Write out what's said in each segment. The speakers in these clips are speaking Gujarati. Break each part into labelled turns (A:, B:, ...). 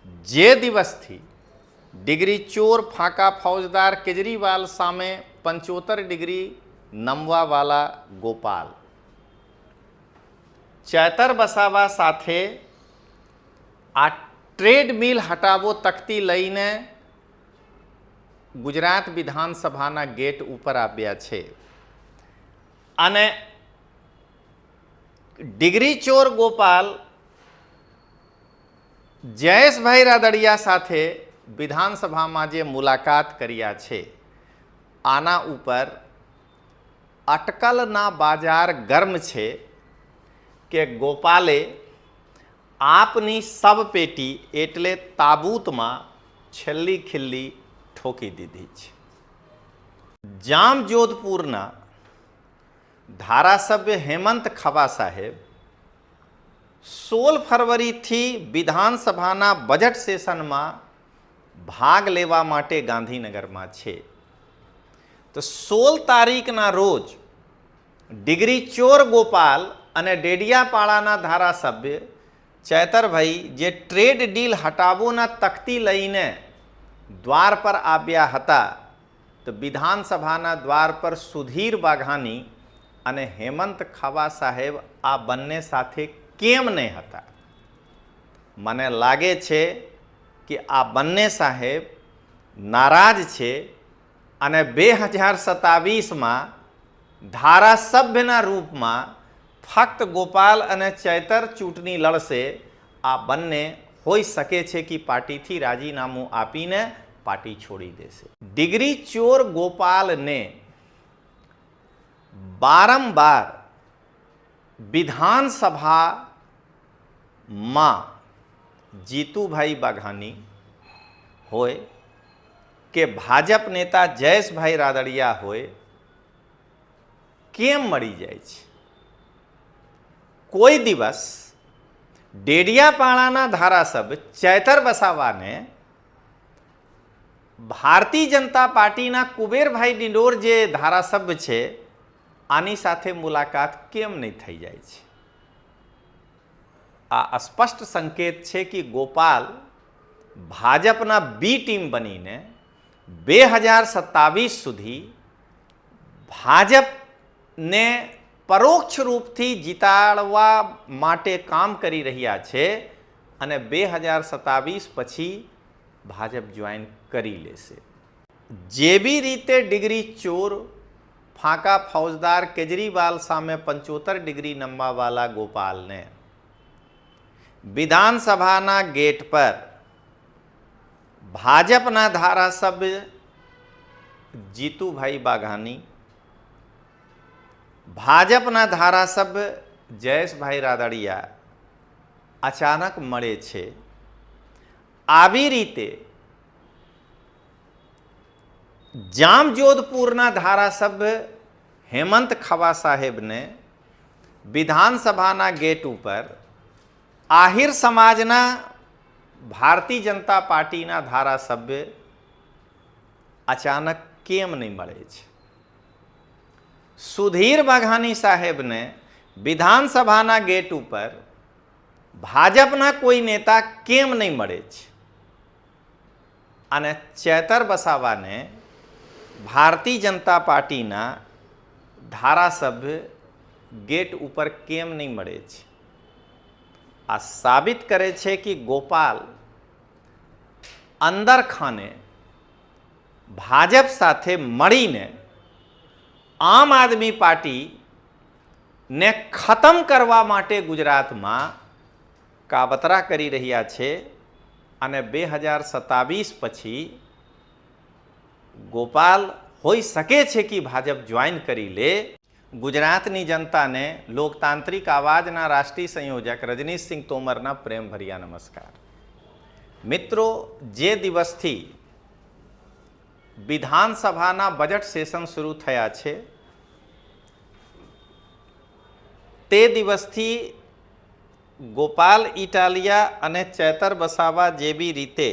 A: જે દિવસથી ડિગ્રી ચોર ફાંકા ફૌજદાર કેજરીવાલ સામે 75 ડિગ્રી નમવાવાલા ગોપાલ ચેતર વસાવા સાથે આ ટ્રેડમિલ હટાવો તકતી લઈને ગુજરાત વિધાનસભાના ગેટ ઉપર આવ્યા છે અને ડિગ્રી ચોર ગોપાલ જયેશભાઈ રાદડિયા સાથે વિધાનસભામાં જે મુલાકાત કર્યા છે આના ઉપર અટકલના બાજાર ગરમ છે કે ગોપાલે આપની સબ પેટી એટલે તાબૂતમાં છેલ્લી ખિલ્લી ઠોકી દીધી છે। જામજોધપુરના ધારાસભ્ય હેમંત ખવા સાહેબ 16 ફરવરીથી વિધાનસભાના બજેટ સેશનમાં ભાગ લેવા માટે ગાંધીનગરમાં છે। તો 16 તારીખના રોજ ડિગ્રી ચોર ગોપાલ અને ડેડિયાપાડાના ધારાસભ્ય ચેતરભાઈ જે ટ્રેડ ડીલ હટાવોના તકતી લઈને દ્વાર પર આવ્યા હતા તો વિધાનસભાના દ્વાર પર સુધીર વાઘાણી અને હેમંત ખવા સાહેબ આ બંને સાથે કેમ નહીં હતા? મને લાગે છે કે આ બંને સાહેબ નારાજ છે અને 2027માં ધારાસભ્યના રૂપમાં ફક્ત ગોપાલ અને ચેતર ચૂંટણી લડશે। આ બંને હોઈ શકે છે કે પાર્ટીથી રાજીનામું આપીને પાર્ટી છોડી દેશે। ડિગ્રી ચોર ગોપાલને વારંવાર વિધાનસભામાં જીતુભાઈ વાઘાણી હોય કે ભાજપ નેતા જયેશભાઈ રાદડિયા હોય કેમ મળી જાય છે? કોઈ દિવસ ડેડિયાપાડાના ધારાસભ્ય ચેતર વસાવાને ભારતીય જનતા પાર્ટીના કુબેરભાઈ ડિંડોર જે ધારાસભ્ય છે આની સાથે મુલાકાત કેમ નહીં થઈ જાય છે? આ સ્પષ્ટ સંકેત છે કે ગોપાલ ભાજપના બી ટીમ બનીને 2027 સુધી ભાજપને પરોક્ષ રૂપથી જીતાડવા માટે કામ કરી રહ્યા છે અને 2027 પછી ભાજપ જોઈન કરી લેશે। જે બી રીતે ડિગ્રી ચોર ફાંકા ફૌજદાર કેજરીવાલ સામે 75 ડિગ્રી નમવાવાલા ગોપાલને વિધાનસભાના ગેટ પર ભાજપના ધારાસભ્ય જીતુભાઈ વાઘાણી, ભાજપના ધારાસભ્ય જયેશભાઈ રાદડિયા અચાનક મળે છે। આવી રીતે જામજોધપુરના ધારાસભ્ય હેમંત ખવા સાહેબને વિધાનસભાના ગેટ ઉપર આહિર સમાજના ભારતીય જનતા પાર્ટીના ધારાસભ્ય અચાનક કેમ નહીં મળે છે? સુધીર વાઘાણી સાહેબને વિધાનસભાના ગેટ ઉપર ભાજપના કોઈ નેતા કેમ નહીં મળે છે? અને ચેતર વસાવાને ભારતીય જનતા પાર્ટીના ધારાસભ્ય ગેટ ઉપર કેમ નહીં મળે છે? આ સાબિત કરે છે કે ગોપાલ અંદર ખાને ભાજપ સાથે મળીને આમ આદમી પાર્ટીને ખતમ કરવા માટે ગુજરાતમાં કાવતરા કરી રહ્યા છે અને 2027 પછી ગોપાલ હોઈ શકે છે કે ભાજપ જોઈન કરી લે। ગુજરાતની જનતાને લોકતાંત્રિક આવાજના રાષ્ટ્રીય સંયોજક રજનીશસિંહ તોમરના પ્રેમભર્યા નમસ્કાર। મિત્રો, જે દિવસથી વિધાનસભાના બજેટ સેશન શરૂ થયા છે તે દિવસથી ગોપાલ ઇટાલિયા અને ચેતર વસાવા જે બી રીતે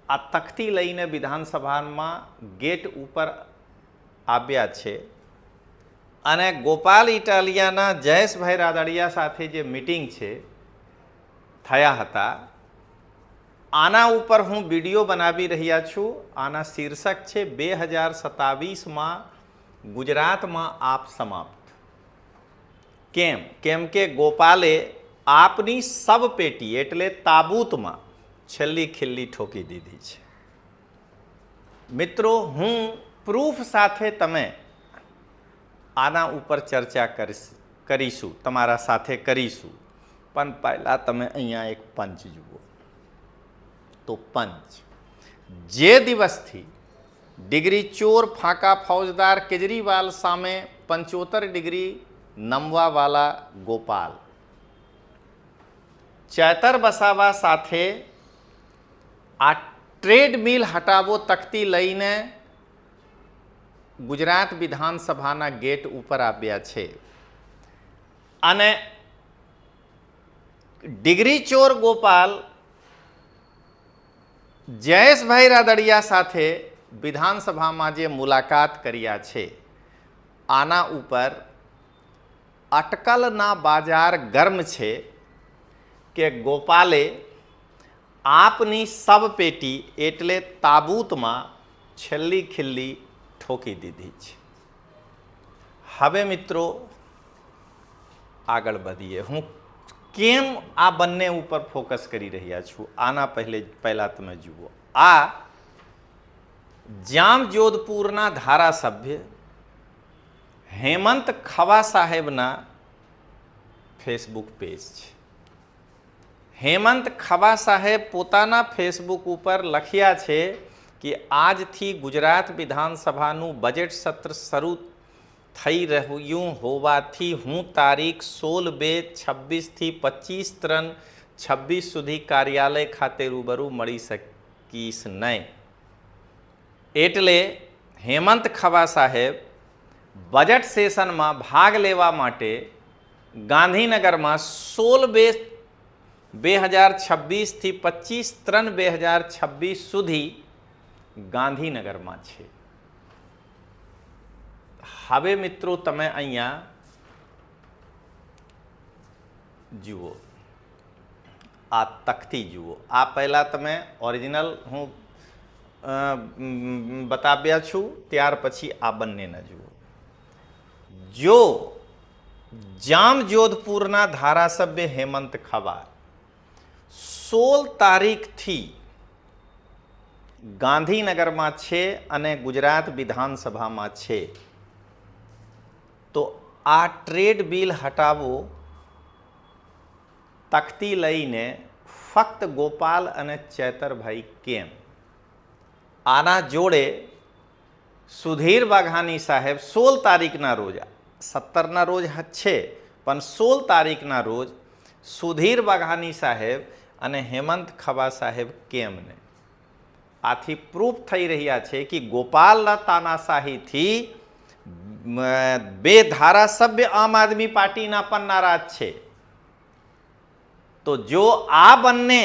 A: આ તકતી લઈને વિધાનસભામાં ગેટ ઉપર આવ્યા છે અને ગોપાલ ઇટાલિયાના જયેશભાઈ રાદડિયા સાથે જે મીટિંગ છે થયા હતા આના ઉપર હું વિડીયો બનાવી રહ્યા છું. આના શીર્ષક છે 2027માં ગુજરાતમાં આપ સમાપ્ત. કેમ? કેમ કે ગોપાલે આપની સબ પેટી એટલે તાબૂતમાં છેલ્લી ખિલ્લી ઠોકી દીધી છે. મિત્રો, હું પ્રૂફ સાથે તમે આના ઉપર ચર્ચા કરીશું, તમારા સાથે કરીશું. પણ પહેલાં તમે અહીંયા એક પંચ જુઓ. તો પંચ જે દિવસથી ડિગ્રી ચોર ફાંકા ફૌજદાર કેજરીવાલ સામે 75 ડિગ્રી નમવાવાલા ગોપાલ ચેતર વસાવા સાથે આ ટ્રેડમિલ હટાવો તકતી લઈને ગુજરાત વિધાનસભાના ગેટ ઉપર આવ્યા છે અને ડિગ્રી ચોર ગોપાલ જયેશભાઈ રાદડિયા સાથે વિધાનસભામાં જે મુલાકાત કર્યા છે, આના ઉપર અટકલના બાજાર ગરમ છે કે ગોપાલે આપની સબ પેટી એટલે તાબૂતમાં છેલ્લી ખિલ્લી ઠોકી દીધી છે. હવે મિત્રો આગળ વધીએ. હું કેમ આ બંને ઉપર ફોકસ કરી રહ્યા છું આના પહેલા તમે જુઓ. આ જામજોધપુરના ધારાસભ્ય હેમંત ખવા સાહેબના ફેસબુક પેજ છે. હેમંત ખવા સાહેબ પોતાના ફેસબુક ઉપર લખ્યા છે કે આજથી ગુજરાત વિધાનસભાનું બજેટ સત્ર શરૂ થઈ રહ્યું હોવાથી હું તારીખ 16/2/26થી 25/3/26 સુધી કાર્યાલય ખાતે રૂબરૂ મળી શકીશ નહીં. એટલે હેમંત ખવા સાહેબ બજેટ સેશનમાં ભાગ લેવા માટે ગાંધીનગરમાં 16/2/2026થી 25/3/2026 સુધી ગાંધીનગરમાં છે. હવે મિત્રો તમે અહીંયા જુઓ, આ તકતી જુઓ. આ પહેલાં તમે ઓરિજિનલ હું બતાવ્યા છું, ત્યાર પછી આ બંનેને જુઓ. જો જામજોધપુરના ધારાસભ્ય હેમંત ખવા 16 તારીખથી ગાંધીનગરમાં છે અને ગુજરાત વિધાનસભામાં છે, તો આ ટ્રેડ બિલ હટાવો તકતી લઈને ફક્ત ગોપાલ અને ચેતરભાઈ કેમ? આના જોડે સુધીર વાઘાણી સાહેબ 16 તારીખના રોજ, 17ના રોજ છે પણ 16 તારીખના રોજ સુધીર વાઘાણી સાહેબ અને હેમંત ખવા સાહેબ કેમ ને? આથી પ્રૂફ થઈ રહ્યા છે કે ગોપાલના તાનાશાહીથી બે ધારાસભ્ય આમ આદમી પાર્ટીના પણ નારાજ છે. તો જો આ બંને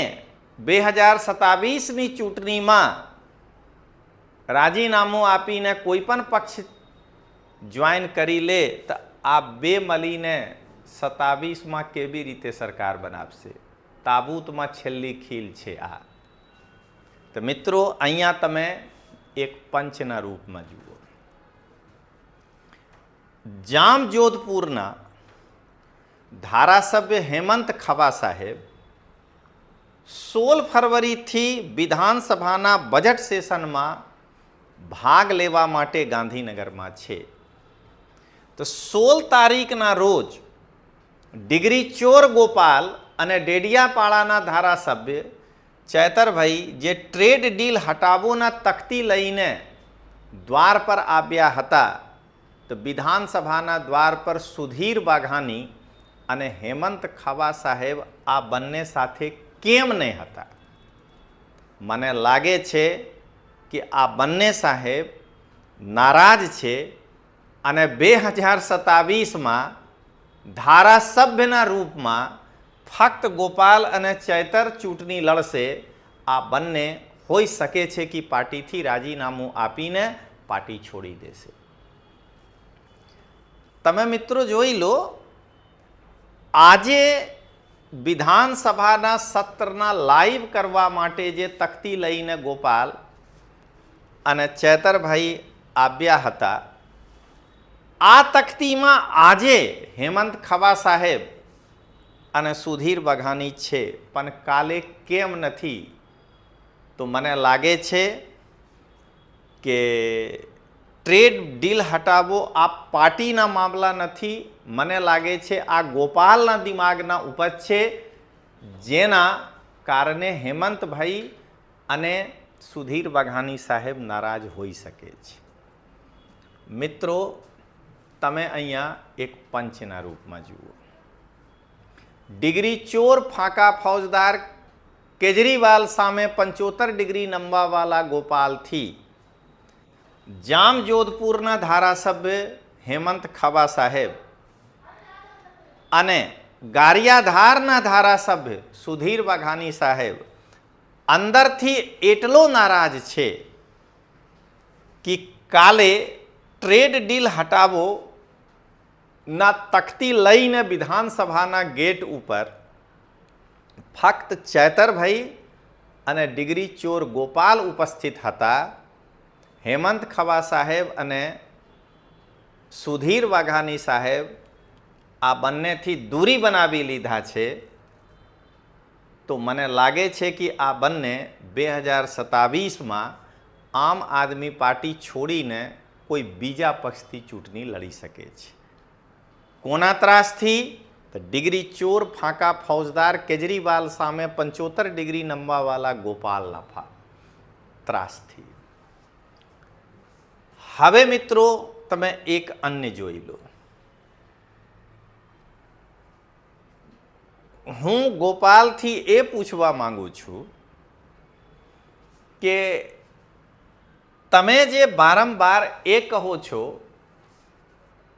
A: 2027ની ચૂંટણીમાં રાજીનામું આપીને કોઈ પણ પક્ષ જોઈન કરી લે તો આ બે મળીને 27માં કેવી રીતે સરકાર બનાવશે? તાબૂતમાં છેલ્લી ખીલ છે આ. તો મિત્રો અહીંયા તમે એક પંચના રૂપમાં જુઓ. જામજોધપુરના ધારાસભ્ય હેમંત ખવા સાહેબ 16 ફરવરીથી વિધાનસભાના બજેટ સેશનમાં ભાગ લેવા માટે ગાંધીનગરમાં છે. તો 16 તારીખના રોજ ડિગ્રી ચોર ગોપાલ અને ડેડિયાપાડાના ધારાસભ્ય ચેતરભાઈ જે ટ્રેડ ડીલ હટાવોના તકતી લઈને દ્વાર પર આવ્યા હતા, તો વિધાનસભાના દ્વાર પર સુધીર વાઘાણી અને હેમંત ખવા સાહેબ આ બંને સાથે કેમ નહીં હતા? મને લાગે છે કે આ બંને સાહેબ નારાજ છે અને 2027માં ધારાસભ્યના રૂપમાં ફક્ત ગોપાલ અને ચેતર ચૂંટણી લડશે. આ બંને હોઈ શકે છે કે પાર્ટીથી રાજીનામું આપીને પાર્ટી છોડી દેશે. તમે મિત્રો જોઈ લો, આજે વિધાનસભાના સત્રના લાઈવ કરવા માટે જે તકતી લઈને ગોપાલ અને ચેતરભાઈ આવ્યા હતા, આ તકતીમાં આજે હેમંત ખવા સાહેબ અને સુધીર વાઘાણી છે, પણ કાલે કેમ નથી? તો મને લાગે છે કે ટ્રેડ ડીલ હટાવો આ પાર્ટીના મામલા નથી, મને લાગે છે આ ગોપાલના દિમાગના ઉપજ છે, જેના કારણે હેમંતભાઈ અને સુધીર વાઘાણી સાહેબ નારાજ હોઈ શકે છે. મિત્રો, તમે અહીંયા એક પંચના રૂપમાં જુઓ. ડિગ્રી ચોર ફાંકા ફૌજદાર કેજરીવાલ સામે 75 ડિગ્રી નમવાવાળા ગોપાલથી જામજોધપુરના ધારાસભ્ય હેમંત ખવા સાહેબ અને ગારિયાધારના ધારાસભ્ય સુધીર વાઘાણી સાહેબ અંદરથી એટલો નારાજ છે કે કાલે ટ્રેડ ડીલ હટાવો ના તકતી લઈને વિધાનસભાના ગેટ ઉપર ફક્ત ચેતરભાઈ અને ડિગ્રી ચોર ગોપાલ ઉપસ્થિત હતા. હેમંત ખવા સાહેબ અને સુધીર વાઘાણી સાહેબ આ બંનેથી દૂરી બનાવી લીધા છે. તો મને લાગે છે કે આ બંને 2027માં આમ આદમી પાર્ટી છોડીને કોઈ બીજા પક્ષથી ચૂંટણી લડી શકે છે. કોના ત્રાસથી? તો ડિગ્રી ચોર ફાંકા ફૌજદાર કેજરીવાલ સામે 75 ડિગ્રી નમવાવાળા ગોપાલના ત્રાસથી. હવે મિત્રો, તમે એક અન્ય જોઈ લો. હું ગોપાલથી એ પૂછવા માંગુ છું કે તમે જે વારંવાર એ કહો છો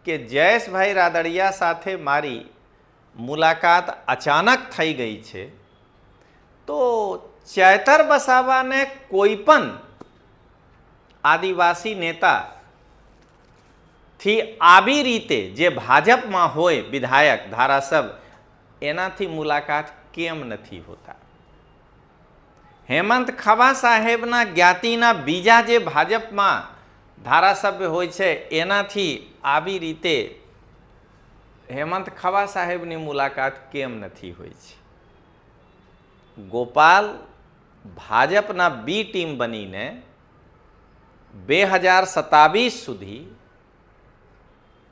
A: કે જયેશભાઈ રાદડિયા સાથે મારી મુલાકાત અચાનક થઈ ગઈ છે, તો ચેતર વસાવાને કોઈ પણ આદિવાસી નેતા થી આવી રીતે જે ભાજપમાં હોય વિધાયક ધારાસભ્ય એનાથી મુલાકાત કેમ નથી હોતા? હેમંત ખવા સાહેબના જ્ઞાતિના બીજા જે ભાજપમાં ધારાસભ્ય હોય છે એનાથી આવી રીતે હેમંત ખવા સાહેબની મુલાકાત કેમ નથી હોય છે? ગોપાલ ભાજપના બી ટીમ બનીને 2027 સુધી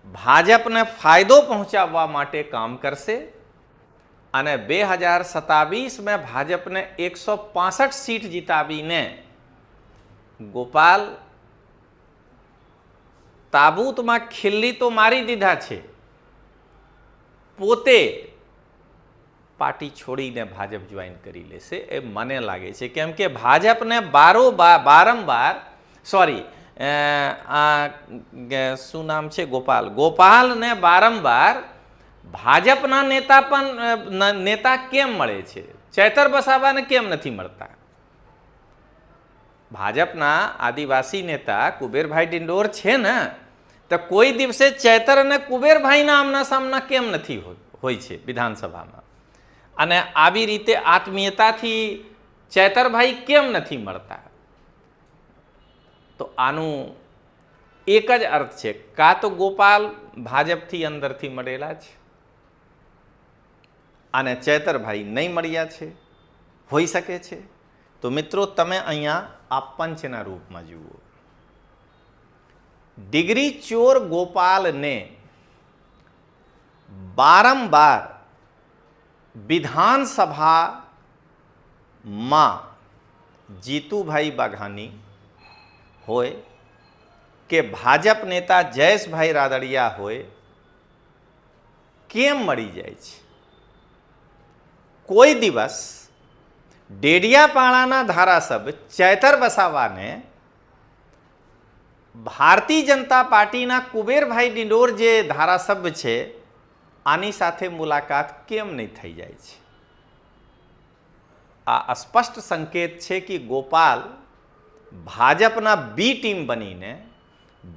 A: ભાજપને ફાયદો પહોંચાડવા માટે કામ કરશે અને 2027 ભાજપને 165 સીટ જીતાવીને ગોપાલ તાબૂતમાં ખિલ્લી તો મારી દીધા છે, પોતે પાર્ટી છોડીને ભાજપ જોઈન કરી લેશે એ મને લાગે છે. કેમ કે ભાજપને વારંવાર શું નામ છે ગોપાલને વારંવાર ભાજપના નેતા કેમ મળે છે, ચેતર વસાવાને કેમ નથી મળતા? ભાજપના આદિવાસી નેતા કુબેરભાઈ ડિંડોર છે ને, તો કોઈ દિવસે ચેતર અને કુબેરભાઈના આમના સામના કેમ નથી હોય છે વિધાનસભામાં? અને આવી રીતે આત્મીયતાથી ચેતરભાઈ કેમ નથી મળતા? તો આનું એક જ અર્થ છે, કાં તો ગોપાલ ભાજપથી અંદરથી મળેલા છે અને ચેતરભાઈ નહીં મળ્યા છે, હોઈ શકે છે. તો મિત્રો, તમે અહીંયા આ પંચના રૂપમાં જુઓ. ડિગ્રી ચોર ગોપાલને વારંવાર વિધાનસભામાં જીતુભાઈ વાઘાણી હોય કે ભાજપ નેતા જયેશભાઈ રાદડિયા હોય કેમ મળી જાય છે? કોઈ દિવસ ડેડિયાપાડાના ધારાસભ્ય ચેતર વસાવાને ભારતીય જનતા પાર્ટીના કુબેરભાઈ ડિંડોર જે ધારાસભ્ય છે આની સાથે મુલાકાત કેમ નહીં થઈ જાય છે? આ સ્પષ્ટ સંકેત છે કે ગોપાલ ભાજપના બી ટીમ બનીને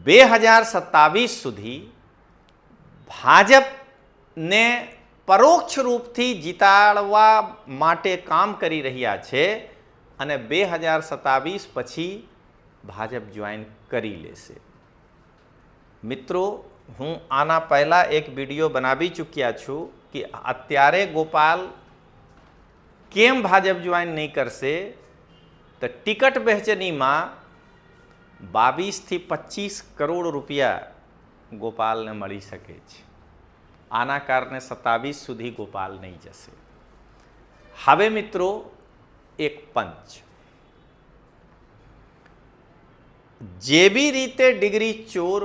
A: 2027 સુધી ભાજપને પરોક્ષ રૂપથી જીતાડવા માટે કામ કરી રહ્યા છે અને 2027 પછી ભાજપ જોઈન કરી લેશે. મિત્રો, હું આના પહેલાં એક વિડીયો બનાવી ચૂક્યા છું કે અત્યારે ગોપાલ કેમ ભાજપ જોઈન નહીં કરશે. તો ટિકટ વહેંચણીમાં 22 થી 25 કરોડ રૂપિયા ગોપાલને મળી શકે છે. આના કારણે 27 સુધી ગોપાલ નહીં જશે. હવે મિત્રો, એક પંચ જે બી રીતે ડિગ્રી ચોર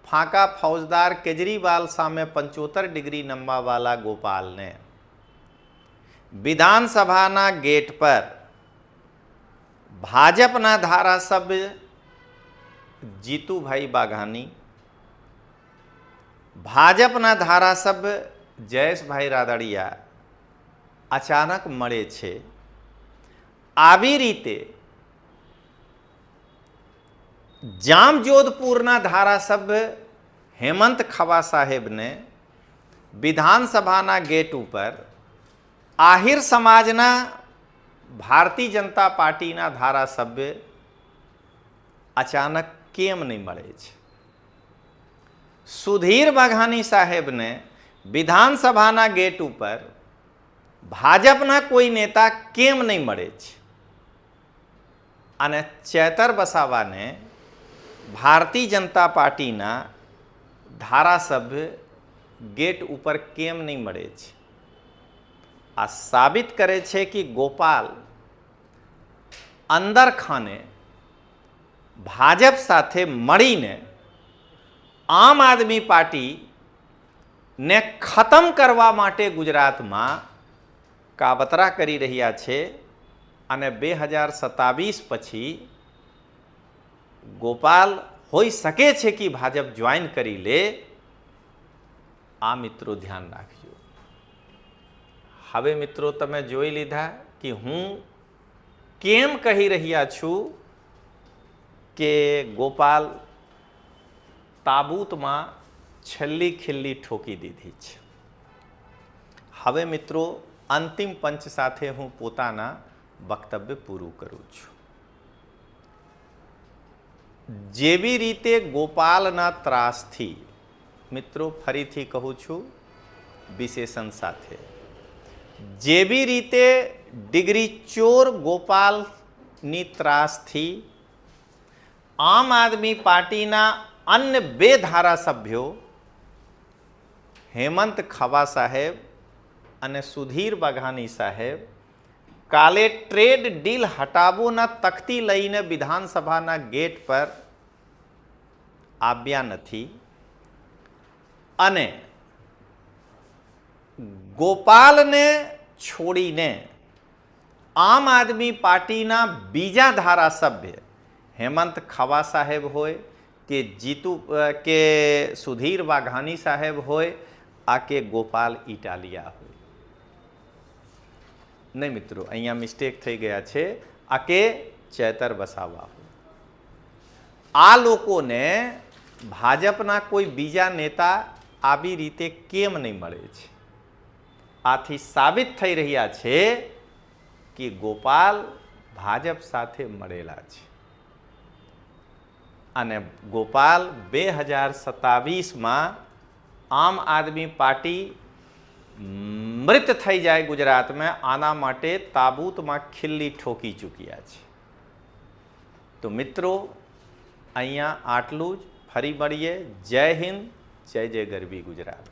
A: ફાંકા ફૌજદાર કેજરીવાલ સામે 75 ડિગ્રી નમવાવાળા ગોપાલને વિધાનસભાના ગેટ પર ભાજપના ધારાસભ્ય જીતુભાઈ બાઘાની, ભાજપના ધારાસભ્ય જયેશભાઈ રાદડિયા અચાનક મળે છે. આવી રીતે જામજોધપુરના ધારાસભ્ય હેમંત ખવા સાહેબને વિધાનસભાના ગેટ ઉપર આહિર સમાજના ભારતીય જનતા પાર્ટીના ધારાસભ્ય અચાનક કેમ નહીં મળે છે? સુધીર બાઘાની સાહેબને વિધાનસભાના ગેટ ઉપર ભાજપના કોઈ નેતા કેમ નહીં મળે છે? અને ચેતર વસાવાને ભારતીય જનતા પાર્ટીના ધારાસભ્ય ગેટ ઉપર કેમ નહીં મળે છે? આ સાબિત કરે છે કે ગોપાલ અંદર ખાને ભાજપ સાથે મળીને આમ આદમી પાર્ટીને ખતમ કરવા માટે ગુજરાતમાં કાવતરા કરી રહ્યા છે અને 2027 પછી ગોપાલ હોઈ શકે છે કે ભાજપ જોઈન કરી લે. આ મિત્રો ધ્યાન રાખજો. હવે મિત્રો, તમે જોઈ લીધા કે હું કેમ કહી રહ્યા છું કે ગોપાલ તાબૂતમાં છેલ્લી ખિલ્લી ઠોકી દીધી છે. હવે મિત્રો, અંતિમ પંચ સાથે હું પોતાના વક્તવ્ય પૂરું કરું છું. જેવી રીતે ગોપાલના ત્રાસથી, મિત્રો ફરીથી કહું છું વિશેષણ સાથે, જેવી રીતે ડિગ્રી ચોર ગોપાલની ત્રાસથી આમ આદમી પાર્ટીના અન્ય 2 ધારાસભ્યો હેમંત ખવા સાહેબ અને સુધીર બાઘાની સાહેબ કાલે ટ્રેડ ડીલ હટાવોના તખ્તી લઈને વિધાનસભાના ગેટ પર આવ્યા નથી અને ગોપાલને છોડીને આમ આદમી પાર્ટીના બીજા ધારાસભ્ય હેમંત ખવા સાહેબ હોય કે સુધીર બાઘાની સાહેબ હોય આ કે ગોપાલ ઇટાલિયા હોય. નહીં મિત્રો, અહીંયા મિસ્ટેક થઈ ગયા છે. આ કે ચેતર વસાવા હોય. આ લોકોને ભાજપના કોઈ બીજા નેતા આવી રીતે કેમ નહીં મળે છે? આથી સાબિત થઈ રહ્યા છે કે ગોપાલ ભાજપ સાથે મળેલા છે અને ગોપાલ 2027માં આમ આદમી પાર્ટી મૃત થઈ જાય ગુજરાતમાં, આના માટે તાબૂતમાં ખિલ્લી ઠોકી ચૂક્યા છે. તો મિત્રો, અહીંયા આટલું જ. ફરી મળીએ. જય હિન્દ, જય જય ગરવી ગુજરાત.